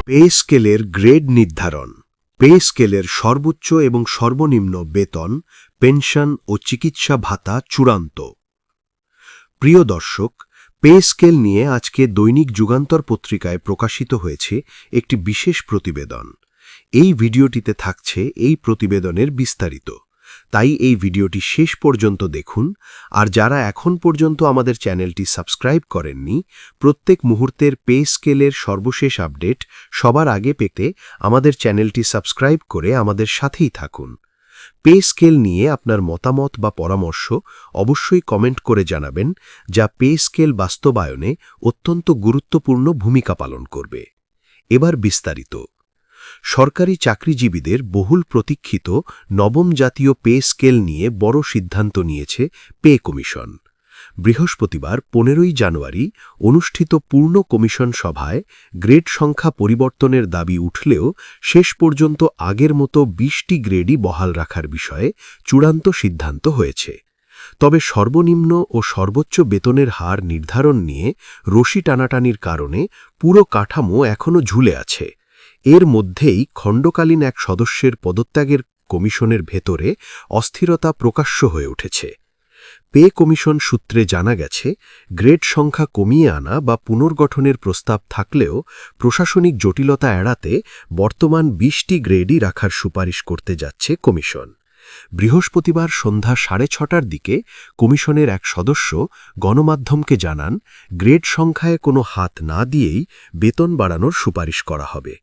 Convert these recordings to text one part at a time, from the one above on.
Pay স্কেলের grade নির্ধারণ। Pay স্কেলের সর্বোচ্চ এবং সর্বনিম্ন বেতন, পেনশন ও চিকিৎসা ভাতা চূড়ান্ত। প্রিয় দর্শক, পে স্কেল নিয়ে আজকে দৈনিক যুগান্তর পত্রিকায় প্রকাশিত হয়েছে একটি বিশেষ প্রতিবেদন। এই ভিডিওটিতে থাকছে এই প্রতিবেদনের বিস্তারিত, তাই এই ভিডিওটি শেষ পর্যন্ত দেখুন। আর যারা এখন পর্যন্ত আমাদের চ্যানেলটি সাবস্ক্রাইব করেননি, প্রত্যেক মুহূর্তের পে স্কেলের সর্বশেষ আপডেট সবার আগে পেতে আমাদের চ্যানেলটি সাবস্ক্রাইব করে আমাদের সাথেই থাকুন। পে স্কেল নিয়ে আপনার মতামত বা পরামর্শ অবশ্যই কমেন্ট করে জানাবেন, যা পে স্কেল বাস্তবায়নে অত্যন্ত গুরুত্বপূর্ণ ভূমিকা পালন করবে। এবার বিস্তারিত। সরকারি চাকরিজীবীদের বহুল প্রতীক্ষিত নবম জাতীয় পে স্কেল নিয়ে বড় সিদ্ধান্ত নিয়েছে পে কমিশন। বৃহস্পতিবার 15 জানুয়ারি অনুষ্ঠিত পূর্ণ কমিশন সভায় গ্রেড সংখ্যা পরিবর্তনের দাবি উঠলেও শেষ পর্যন্ত আগের মতো 20টি গ্রেডই বহাল রাখার বিষয়ে চূড়ান্ত সিদ্ধান্ত হয়েছে। তবে সর্বনিম্ন ও সর্বোচ্চ বেতনের হার নির্ধারণ নিয়ে রশি টানাটানির কারণে পুরো কাঠামো এখনও ঝুলে আছে। এর মধ্যেই খণ্ডকালীন এক সদস্যের পদত্যাগের কমিশনের ভেতরে অস্থিরতা প্রকাশ্য হয়ে উঠেছে। পে কমিশন সূত্রে জানা গেছে, গ্রেড সংখ্যা কমিয়ে আনা বা পুনর্গঠনের প্রস্তাব থাকলেও প্রশাসনিক জটিলতা এড়াতে বর্তমান 20টি গ্রেডই রাখার সুপারিশ করতে যাচ্ছে কমিশন। বৃহস্পতিবার সন্ধ্যা 6:30টার দিকে কমিশনের এক সদস্য গণমাধ্যমকে জানান, গ্রেড সংখ্যায় কোনো হাত না দিয়েই বেতন বাড়ানোর সুপারিশ করা হবে।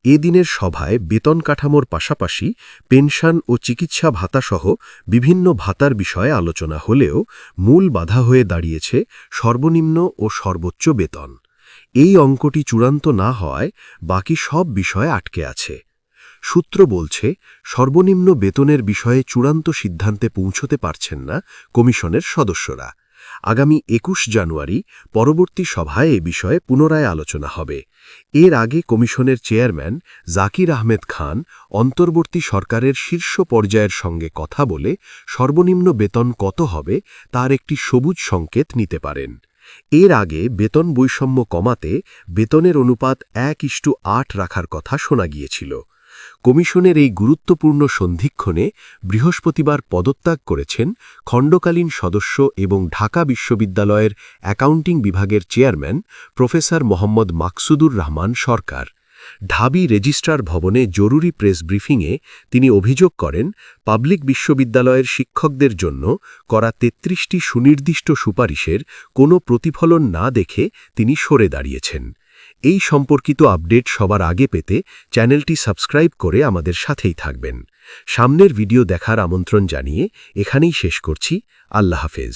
এদিনের সভায় বেতন কাঠামোর পাশাপাশি পেনশন ও চিকিৎসা ভাতাসহ বিভিন্ন ভাতার বিষয়ে আলোচনা হলেও মূল বাধা হয়ে দাঁড়িয়েছে সর্বনিম্ন ও সর্বোচ্চ বেতন। এই অঙ্কটি চূড়ান্ত না হওয়ায় বাকি সব বিষয়ে আটকে আছে। সূত্র বলছে, সর্বনিম্ন বেতনের বিষয়ে চূড়ান্ত সিদ্ধান্তে পৌঁছতে পারছেন না কমিশনের সদস্যরা। আগামী 21 জানুয়ারি পরবর্তী সভায় এ বিষয়ে পুনরায় আলোচনা হবে। এর আগে কমিশনের চেয়ারম্যান জাকির আহমেদ খান অন্তর্বর্তী সরকারের শীর্ষ পর্যায়ের সঙ্গে কথা বলে সর্বনিম্ন বেতন কত হবে তার একটি সবুজ সংকেত নিতে পারেন। এর আগে বেতন বৈষম্য কমাতে বেতনের অনুপাত 1:8 রাখার কথা শোনা গিয়েছিল। কমিশনের এই গুরুত্বপূর্ণ সন্ধিক্ষণে বৃহস্পতিবার পদত্যাগ করেছেন খণ্ডকালীন সদস্য এবং ঢাকা বিশ্ববিদ্যালয়ের অ্যাকাউন্টিং বিভাগের চেয়ারম্যান প্রফেসর মোহাম্মদ মাকসুদুর রহমান সরকার। ঢাবি রেজিস্ট্রার ভবনে জরুরি প্রেস ব্রিফিংয়ে তিনি অভিযোগ করেন, পাবলিক বিশ্ববিদ্যালয়ের শিক্ষকদের জন্য করা 33টি সুনির্দিষ্ট সুপারিশের কোনো প্রতিফলন না দেখে তিনি সরে দাঁড়িয়েছেন। এই সম্পর্কিত আপডেট সবার আগে পেতে চ্যানেলটি সাবস্ক্রাইব করে আমাদের সাথেই থাকবেন। সামনের ভিডিও দেখার আমন্ত্রণ জানিয়ে এখানেই শেষ করছি। আল্লাহ হাফেজ।